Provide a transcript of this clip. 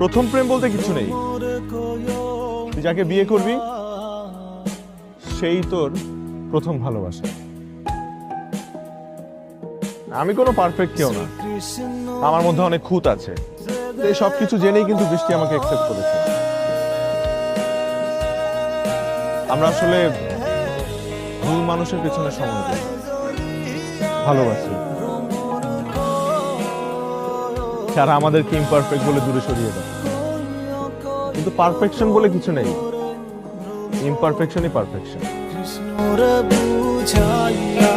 প্রথম প্রেম বলতে কিছু নেই। তুই যাকে বিয়ে করবি সেই তোর প্রথম ভালোবাসা। আমি কোনো পারফেক্ট কেউ না, আমার মধ্যে অনেক খুঁত আছে। এই সবকিছু জেনেই কিন্তু বৃষ্টি আমাকে অ্যাকসেপ্ট করেছে। আমরা আসলে ভুল মানুষের পেছনে সময় দিই, ভালোবাসি, যারা আমাদেরকে ইমপারফেক্ট বলে দূরে সরিয়ে দেয়। কিন্তু পারফেকশন বলে কিছু নেই, ইমপারফেকশনই পারফেকশন। কৃষ্ণ রে বুঝাইয়া